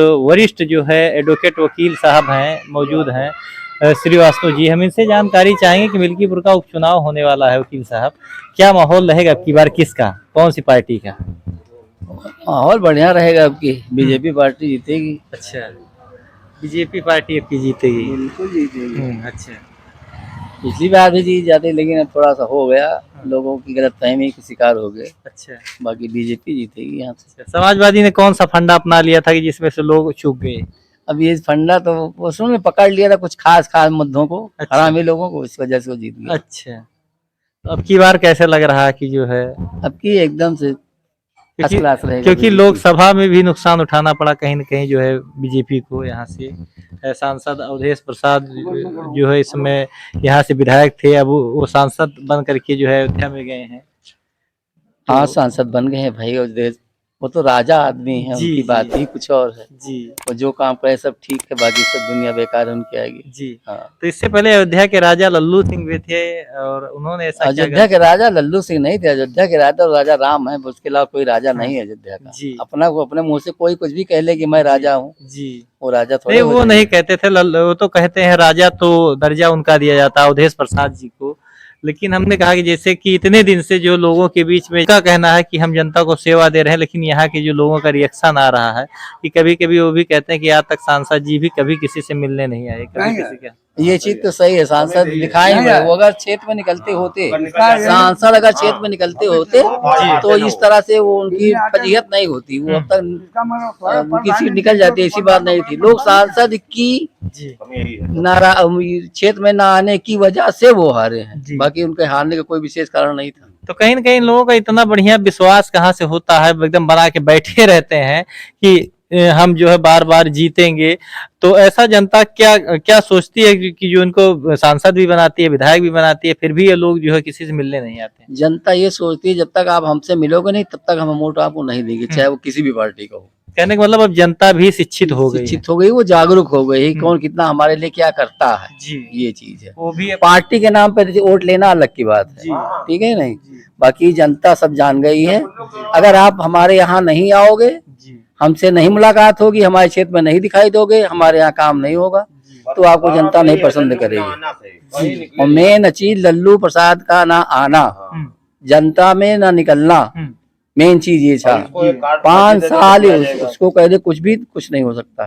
वरिष्ठ जो है एडवोकेट वकील साहब हैं मौजूद हैं श्रीवास्तव जी। हम इनसे जानकारी चाहेंगे कि मिल्कीपुर का उपचुनाव होने वाला है। वकील साहब, क्या माहौल रहेगा अब की बार, किसका, कौन सी पार्टी का? माहौल बढ़िया रहेगा। अब की बीजेपी पार्टी जीतेगी। अच्छा, बीजेपी पार्टी अब की जीतेगी? बिल्कुल जीतेगी। अच्छा, पिछली बार भी जीत जाती, लेकिन अब थोड़ा सा हो गया, लोगों की गलतफहमी के शिकार हो गए। अच्छा, बाकी बीजेपी जीतेगी यहाँ से। समाजवादी ने कौन सा फंडा अपना लिया था कि जिसमें से लोग चूक गए? अब ये फंडा तो उसने पकड़ लिया था कुछ खास मुद्दों को, अच्छा। हरामी लोगों को, इस वजह से वो जीत गया। अच्छा, तो अब की बार कैसे लग रहा है कि जो है, अब की एकदम से फर्स्ट क्लास रहेगा, क्योंकि लोकसभा में भी नुकसान उठाना पड़ा कहीं न कहीं जो है बीजेपी को। यहाँ से सांसद अवधेश प्रसाद जो है इसमें यहाँ से विधायक थे, अब वो सांसद बन करके जो है अयोध्या में गए हैं। हाँ, सांसद बन गए हैं भाई। और वो तो राजा आदमी है, उनकी बात ही कुछ और है जी। वो जो काम करे सब ठीक है, बाकी सब दुनिया बेकार उनकी आएगी जी। हाँ। तो इससे पहले अयोध्या के राजा लल्लू सिंह भी थे और उन्होंने ऐसा अयोध्या के राजा लल्लू सिंह नहीं थे। अयोध्या के राजा तो राजा राम है, उसके अलावा कोई राजा नहीं है अयोध्या का। जी। अपना को अपने मुंह से कोई कुछ भी कह ले कि मैं राजा हूँ, जी, वो राजा थोड़े नहीं, वो नहीं कहते थे। वो तो कहते हैं राजा तो दर्जा उनका दिया जाता है अवधेश प्रसाद जी को। लेकिन हमने कहा कि जैसे कि इतने दिन से जो लोगों के बीच में का कहना है कि हम जनता को सेवा दे रहे हैं, लेकिन यहाँ के जो लोगों का रिएक्शन आ रहा है कि कभी कभी वो भी कहते हैं कि आज तक सांसद जी भी कभी किसी से मिलने नहीं आए, कभी किसी का। ये चीज तो सही है, सांसद दिखाएंगे। वो अगर क्षेत्र में निकलते होते, सांसद अगर क्षेत्र में निकलते होते तो इस तरह से वो उनकी फजीहत नहीं होती, वो अब तक उनकी सीट निकल जाती। ऐसी बात नहीं थी। लोग सांसद की क्षेत्र में न आने की वजह से वो हारे हैं, बाकी उनके हारने का कोई विशेष कारण नहीं था। तो कहीं न कहीं लोगों का इतना बढ़िया विश्वास कहाँ से होता है, एकदम बना के बैठे रहते हैं कि हम जो है बार बार जीतेंगे। तो ऐसा जनता क्या क्या सोचती है कि जो इनको सांसद भी बनाती है, विधायक भी बनाती है, फिर भी ये लोग जो है किसी से मिलने नहीं आते? जनता ये सोचती है जब तक आप हमसे मिलोगे नहीं तब तक हम वोट आपको नहीं देंगे, चाहे वो किसी भी पार्टी का हो। कहने का मतलब अब जनता भी शिक्षित हो गई, शिक्षित हो गई, वो जागरूक हो गई, कौन कितना हमारे लिए क्या करता है। जी, ये चीज है। वो भी पार्टी के नाम पे वोट लेना अलग की बात है, ठीक है नहीं। बाकी जनता सब जान गई है। अगर आप हमारे यहाँ नहीं आओगे, हमसे नहीं मुलाकात होगी, हमारे क्षेत्र में नहीं दिखाई दोगे, हमारे यहाँ काम नहीं होगा, तो आपको जनता नहीं पसंद करेगी। और मेन चीज लल्लू प्रसाद का ना आना, जनता में ना निकलना, मेन चीज ये था। 5 साल उसको कह दे कुछ नहीं हो सकता।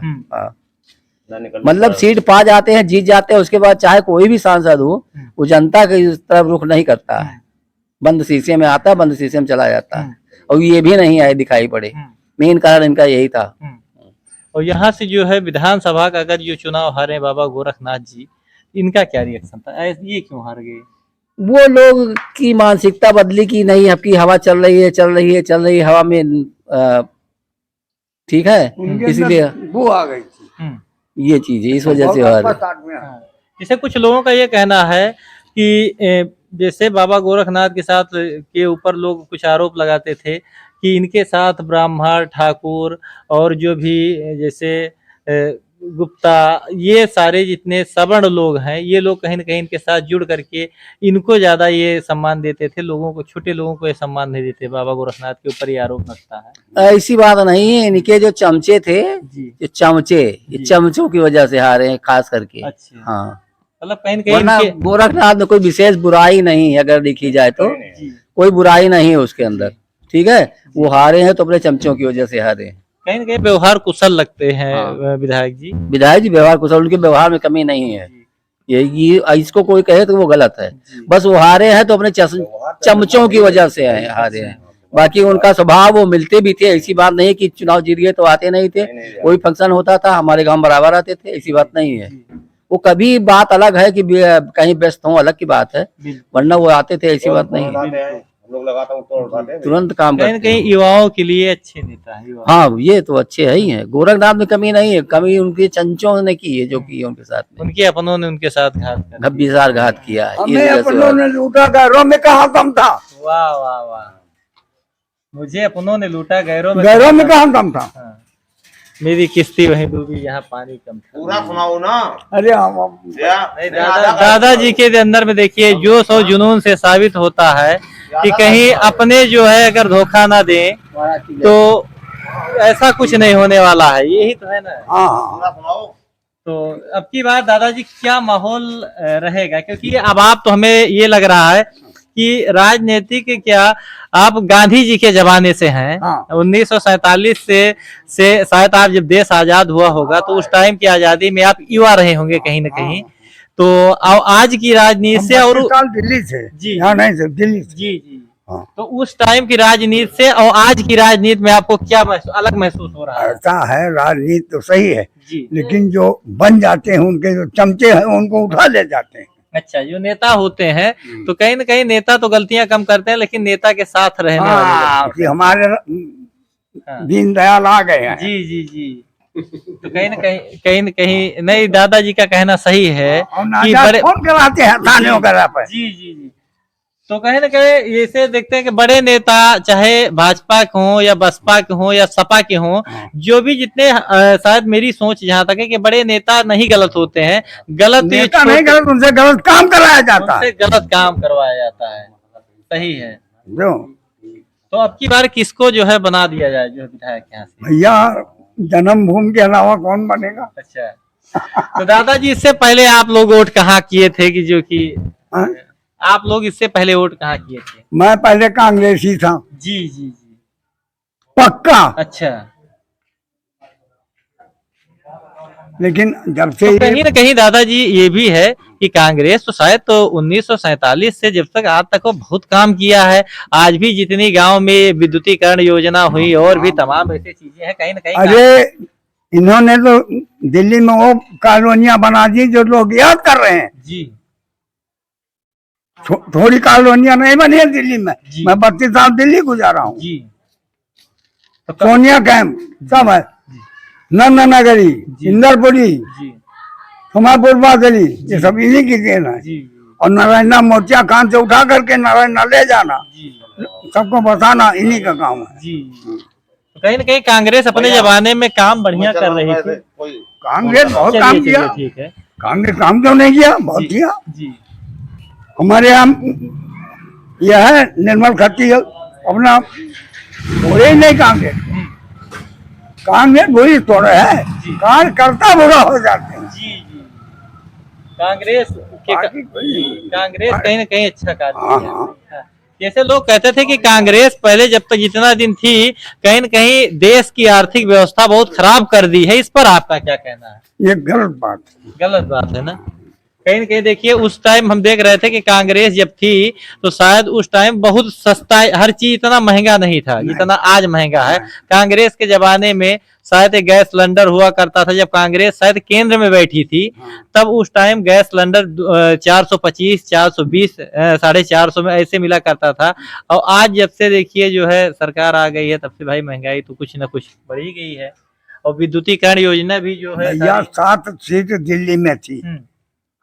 मतलब सीट पा जाते हैं, जीत जाते हैं, उसके बाद चाहे कोई भी सांसद हो, वो जनता की तरफ रुख नहीं करता है। बंद शीशे में आता है, बंद शीशे में चला जाता है, और ये भी नहीं आए दिखाई पड़े। मेन कारण इनका यही था। और यहाँ से जो है विधानसभा का अगर जो चुनाव हारे बाबा गोरखनाथ जी, इनका क्या रिएक्शन था? ये क्यों हार गए? वो लोग की मानसिकता बदली की नहीं, आपकी हवा चल रही है हवा में, ठीक है, इसलिए वो आ गई थी। ये चीज है, इस वजह से हार। जैसे कुछ लोगों का ये कहना है कि जैसे बाबा गोरखनाथ के साथ के ऊपर लोग कुछ आरोप लगाते थे कि इनके साथ ब्राह्मण, ठाकुर और जो भी जैसे गुप्ता, ये सारे जितने सवर्ण लोग हैं, ये लोग कहीं न कहीं इनके साथ जुड़ करके इनको ज्यादा ये सम्मान देते थे, लोगों को, छोटे लोगों को ये सम्मान नहीं देते। बाबा गोरखनाथ के ऊपर ये आरोप लगता है। ऐसी बात नहीं है। इनके जो चमचे थे, ये चमचों की वजह से हारे हैं खास करके। अच्छा। हाँ, मतलब कहीं गोरखनाथ में कोई विशेष बुराई नहीं है, अगर देखी जाए तो कोई बुराई नहीं है उसके अंदर, ठीक है। वो हारे हैं तो अपने चमचों की वजह से हारे हैं। कहीं न कहीं व्यवहार कुशल लगते हैं विधायक जी। व्यवहार कुशल, उनके व्यवहार में कमी नहीं है। ये इसको कोई कहे तो वो गलत है। बस वो हारे हैं तो अपने चमचों की वजह से हारे हैं। बाकी उनका स्वभाव, वो मिलते भी थे। ऐसी बात नहीं कि चुनाव जीत गए तो आते नहीं थे। कोई फंक्शन होता था हमारे गाँव बराबर आते थे, ऐसी बात नहीं है। वो कभी बात अलग है कि कहीं व्यस्त हो, अलग की बात है, वरना वो आते थे, ऐसी बात नहीं है। तुरंत काम करते हैं। कहीं युवाओं के लिए अच्छे नेता है। हाँ, ये तो अच्छे है ही है। गोरखनाथ में कमी नहीं है, कमी उनके चंचों ने की है, जो की है उनके साथ में। उनके अपनों ने उनके साथ घात किया है। हमें अपनों ने लूटा, गैरों में कहाँ दम था। वाह वाह वाह, मुझे अपनों ने लूटा, गैरों में कहाँ दम था। मेरी किस्ती वहीं डूबी, यहाँ पानी कम था। पूरा सुनाओ ना। अरे दादाजी के अंदर में देखिए जोश और जुनून से साबित होता है कि कहीं अपने जो है अगर धोखा ना दें तो ऐसा कुछ नहीं होने वाला है, यही तो है ना। हाँ हाँ। तो अब की बार दादाजी क्या माहौल रहेगा, क्योंकि अब आप तो हमें ये लग रहा है कि राजनीतिक क्या आप गांधी जी के जमाने से हैं। हाँ। 1947 से शायद आप जब देश आजाद हुआ होगा तो उस टाइम की आजादी में आप युवा रहे होंगे कहीं ना कहीं। तो आज की राजनीति से और दिल्ली से जी यहाँ नहीं से दिल्ली से। जी जी हाँ। तो उस टाइम की राजनीति से और आज की राजनीति में आपको क्या अलग महसूस हो रहा है? ऐसा है, राजनीति तो सही है जी। लेकिन जो बन जाते हैं उनके जो चमचे हैं उनको उठा ले जाते हैं। अच्छा, जो नेता होते हैं तो कहीं ना कहीं नेता तो गलतियां कम करते हैं लेकिन नेता के साथ रहने वाले कि हमारे दीनदयाल आ गए हैं। जी जी जी। तो कहीं न कहीं नहीं, दादाजी का कहना सही है कि बड़े फोन कराते हैं थाने वगैरह पर। जी जी जी। तो कहीं ना कहीं ऐसे देखते हैं कि बड़े नेता चाहे भाजपा के हों या बसपा के हों या सपा के हों, जो भी जितने शायद मेरी सोच जहाँ तक है कि बड़े नेता नहीं गलत होते हैं, गलत नेता नहीं गलत, उनसे गलत काम कराया जाता है, गलत काम करवाया जाता है। सही है। जो तो अब की बार किसको जो है बना दिया जाए जो विधायक यहाँ से? भैया जन्मभूमि के अलावा कौन बनेगा? अच्छा, तो दादाजी इससे पहले आप लोग वोट कहाँ किए थे कि जो कि आप लोग इससे पहले वोट कहाँ किए थे? मैं पहले कांग्रेसी था। जी जी जी। पक्का। अच्छा, लेकिन जब से तो कहीं ना कहीं दादाजी ये भी है कि कांग्रेस तो शायद तो 1947 से जब तक आज तक वो बहुत काम किया है। आज भी जितनी गांव में विद्युतीकरण योजना हुई और भी तमाम ऐसी चीजें हैं, कहीं ना कहीं अरे इन्होंने तो दिल्ली में वो कॉलोनियां बना दी जो लोग याद कर रहे हैं। जी। थोड़ी कॉलोनियां नहीं बनी है दिल्ली में। मैं 32 साल दिल्ली गुजारा हूँ। जी। तो सोनिया कैंप सब है, नंदनगरी, इंदरपुरी, समापुर बादली, ये सब इन्हीं की देन है। और नारायण मोर्चा खान से उठा करके नारायण ले जाना, सबको बताना इन्हीं का काम है। जी। तो कहीं ना कहीं कांग्रेस अपने जमाने में काम बढ़िया कर रही थी। कांग्रेस बहुत काम किया। ठीक है, कांग्रेस काम क्यों नहीं किया? बहुत किया। जी। हमारे यहाँ यह है निर्मल खट्टी अपना बुरे नहीं कांग्रेस, कांग्रेस बुरी थोड़ा है, कार्यकर्ता बुरा हो जाते हैं। जी जी। कांग्रेस कहीं ना कहीं अच्छा कार्य किया। जैसे लोग कहते थे कि कांग्रेस पहले जब तक जितना दिन थी कहीं न कहीं देश की आर्थिक व्यवस्था बहुत खराब कर दी है, इस पर आपका क्या कहना है? ये गलत बात है ना। कहीं न कहीं देखिए उस टाइम हम देख रहे थे कि कांग्रेस जब थी तो शायद उस टाइम बहुत सस्ता, हर चीज इतना महंगा नहीं था जितना आज महंगा है। कांग्रेस के जमाने में शायद एक गैस सिलेंडर हुआ करता था, जब कांग्रेस शायद केंद्र में बैठी थी तब उस टाइम गैस सिलेंडर 425, 420, 450 में ऐसे मिला करता था। और आज जब से देखिए जो है सरकार आ गई है तब से भाई महंगाई तो कुछ न कुछ बढ़ ही गई है। और विद्युतीकरण योजना भी जो है 7 सीट दिल्ली में थी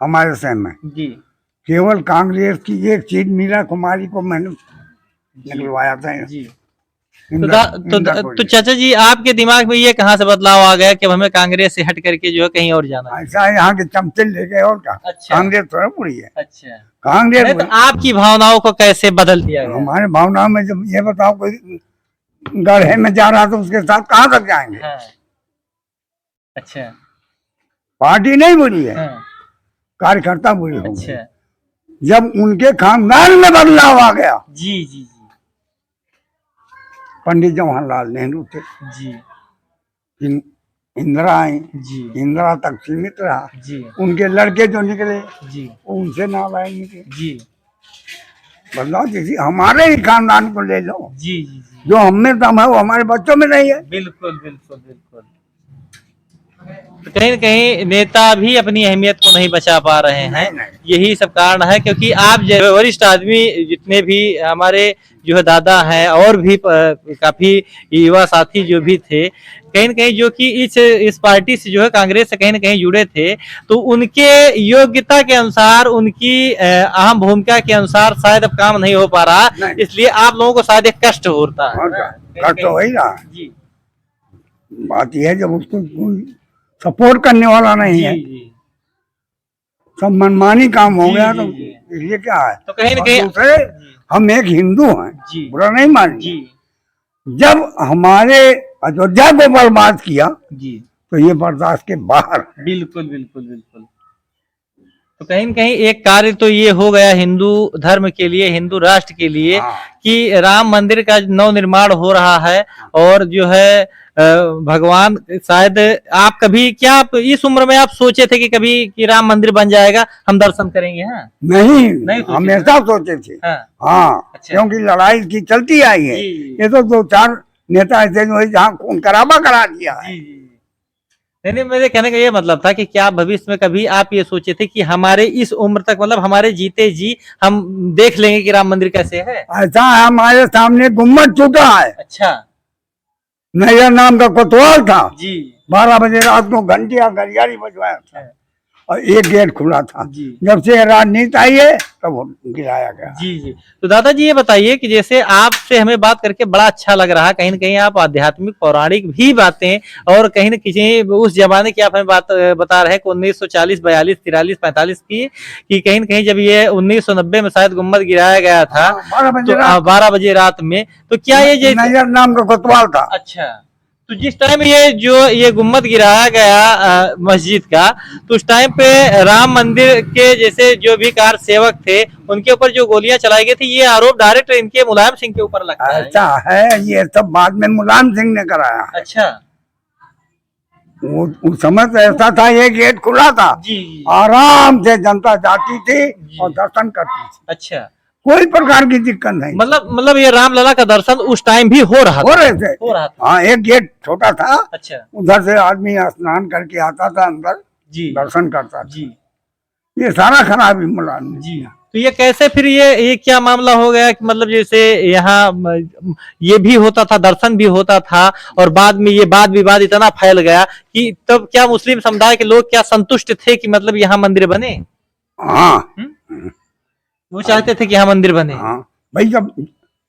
हमारे समय जी, केवल कांग्रेस की एक सीट मीरा कुमारी को मैंने निकलवाया था जी। तो चाचा जी आपके दिमाग में ये कहाँ से बदलाव आ गया कि हमें कांग्रेस से हट करके जो है कहीं और जाना है? ऐसा यहाँ के चमचे ले गए और क्या। अच्छा। कांग्रेस थोड़ा बुरी है। अच्छा, कांग्रेस तो आपकी भावनाओं को कैसे बदल दिया गया? हमारे भावनाओं में जब ये बताओ कोई गढ़े में जा रहा तो उसके साथ कहाँ तक जाएंगे? हाँ। अच्छा, पार्टी नहीं बुरी है, कार्यकर्ता बुरी हो। अच्छा, जब उनके खानदान में बदलाव आ गया। जी जी जी। पंडित जवाहरलाल नेहरू थे जी, इंदिरा आई जी, इंदिरा तक सीमित रहा जी, उनके लड़के जो निकले जी, उनसे नारायण थे जी। बदलाव किसी हमारे ही खानदान को ले लो। जी जी जी। जो हमें दम है वो हमारे बच्चों में नहीं है। बिल्कुल बिल्कुल बिल्कुल। तो कहीं न कहीं नेता भी अपनी अहमियत को नहीं बचा पा रहे हैं। यही सब कारण है क्योंकि आप जो वरिष्ठ आदमी जितने भी हमारे जो है दादा हैं और भी काफी युवा साथी जो भी थे कहीं न कहीं जो कि इस पार्टी से जो है कांग्रेस से कहीं न कहीं जुड़े थे, तो उनके योग्यता के अनुसार उनकी अहम भूमिका के अनुसार शायद अब काम नहीं हो पा रहा, इसलिए आप लोगों को शायद एक कष्ट होता है। कष्ट हो ही रहा जी। बात यह है जब उसको सपोर्ट करने वाला नहीं है, सब मनमानी काम हो गया तो इसलिए क्या है। तो कहीं न कहीं हम एक हिंदू हैं, बुरा नहीं मानिए। जब हमारे अयोध्या को बर्बाद किया जी, तो ये बर्दाश्त के बाहर है। बिल्कुल बिल्कुल बिल्कुल। तो कहीं न कहीं एक कार्य तो ये हो गया हिंदू धर्म के लिए, हिंदू राष्ट्र के लिए हाँ। कि राम मंदिर का नवनिर्माण हो रहा है और जो है भगवान शायद आप कभी क्या आप इस उम्र में आप सोचे थे कि कभी कि राम मंदिर बन जाएगा, हम दर्शन करेंगे? हाँ, नहीं, नहीं सोचे हमेशा सोचे थे। हाँ, हाँ, अच्छा। क्योंकि लड़ाई की चलती आई है। जी, ये तो 2-4 नेता ऐसे जो है जहाँ खून खराबा करा दिया है। जी, जी। नहीं, नहीं, मेरे कहने का ये मतलब था कि क्या भविष्य में कभी आप ये सोचे थे कि हमारे इस उम्र तक मतलब हमारे जीते जी हम देख लेंगे कि राम मंदिर कैसे है? ऐसा है, हमारे सामने गुम्बद टूटा है। अच्छा, नैयर नाम का कोतवाल था, जी, 12 बजे रात को घंटिया घड़ियाली बजवाया था और एक गेट खुला था। जी, जब से राजनीति आई है तब वो गिराया गया। जी, जी। तो दादाजी ये बताइए कि जैसे आपसे हमें बात करके बड़ा अच्छा लग रहा है, कहीं न कहीं आप आध्यात्मिक, पौराणिक भी बातें और कहीं न कहीं उस ज़माने की आप हमें बात बता रहे हैं कि 1940, 42, 43, 45 की कि कहीं न कहीं जब ये 1990 में शायद गुम्बद गिराया गया था, 12 बजे तो रात 12 बजे रात में, तो क्या ये जैसे नैयर नाम का कोतवाल था। अच्छा, तो जिस टाइम ये गुम्बद गिराया गया मस्जिद का, तो उस टाइम पे राम मंदिर के जैसे जो भी कार सेवक थे, उनके ऊपर जो गोलियां चलाई गई थी, ये आरोप डायरेक्ट इनके मुलायम सिंह के ऊपर लगता है। ऐसा है, ये सब बाद में मुलायम सिंह ने कराया है। अच्छा, वो उस समय तो ऐसा था, ये गेट खुला था, जी, जी, आराम से जनता जाती थी और दर्शन करती थी, अच्छा, कोई प्रकार की दिक्कत नहीं। मतलब ये रामलला का दर्शन उस टाइम भी हो रहा हो था? रहे थे। हो रहा था। हाँ, एक गेट छोटा था, अच्छा, उधर से आदमी स्नान करके आता था अंदर, जी, दर्शन करता था। जी, ये सारा खराबी मुलायम ने जी। किया। तो ये कैसे फिर ये क्या मामला हो गया कि मतलब जैसे यहाँ ये भी होता था, दर्शन भी होता था और बाद में ये वाद विवाद इतना फैल गया कि तब क्या मुस्लिम समुदाय के लोग क्या संतुष्ट थे कि मतलब यहाँ मंदिर बने? हाँ, वो चाहते थे कि यहाँ मंदिर बने? हाँ भाई, जब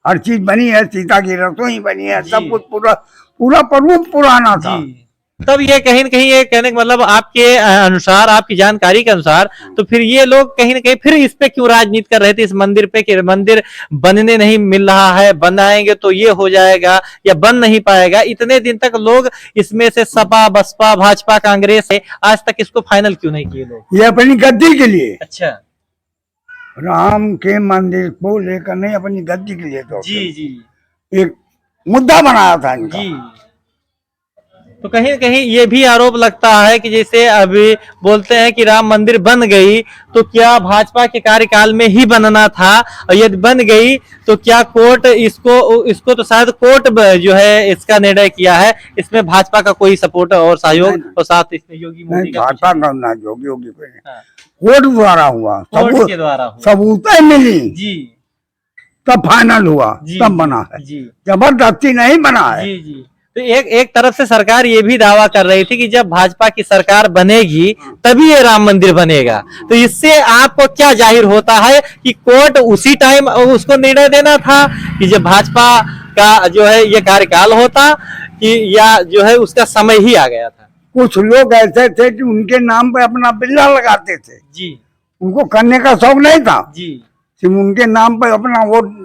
हर चीज बनी है, सीता की रसोई बनी है, जी। सब कुछ पूरा पूरा प्ररूप पुराना था। जी। तब ये कहीं न कहीं ये कहने का मतलब आपके अनुसार, आपकी जानकारी के अनुसार, तो फिर ये लोग कहीं न कहीं फिर इस पे क्यों राजनीति कर रहे थे इस मंदिर पे कि मंदिर बनने नहीं मिल रहा है, बनाएंगे तो ये हो जाएगा या बन नहीं पाएगा। इतने दिन तक लोग इसमें से सपा, बसपा, भाजपा, कांग्रेस है, आज तक इसको फाइनल क्यों नहीं किए लोग? ये अपनी गद्दी के लिए, अच्छा, राम के मंदिर को लेकर नहीं, अपनी गद्दी के लिए तो जी, जी, एक मुद्दा बनाया था इनका। जी। तो कहीं न कहीं ये भी आरोप लगता है कि जैसे अभी बोलते हैं कि राम मंदिर बन गई तो क्या भाजपा के कार्यकाल में ही बनना था, और यदि बन गई तो क्या कोर्ट इसको तो शायद कोर्ट जो है इसका निर्णय किया है, इसमें भाजपा का कोई सपोर्ट और सहयोग और साथ इसमें योगी मोदी नहीं, का भाजपा का ना, योगी को नहीं, हाँ, कोर्ट द्वारा हुआ, कोर्ट के द्वारा हुआ। सबूतें मिली जी, तब फाइनल हुआ, जी, तब बना है, जी, जबरदस्ती नहीं बना है। जी, जी। तो एक तरफ से सरकार ये भी दावा कर रही थी कि जब भाजपा की सरकार बनेगी तभी ये राम मंदिर बनेगा। तो इससे आपको क्या जाहिर होता है कि कोर्ट उसी टाइम उसको निर्णय देना था कि जब भाजपा का जो है ये कार्यकाल होता कि या जो है उसका समय ही आ गया था? कुछ लोग ऐसे थे कि उनके नाम पे अपना बिल्ला लगाते थे, जी, उनको करने का शौक नहीं था, जी, सिर्फ उनके नाम पे अपना वोट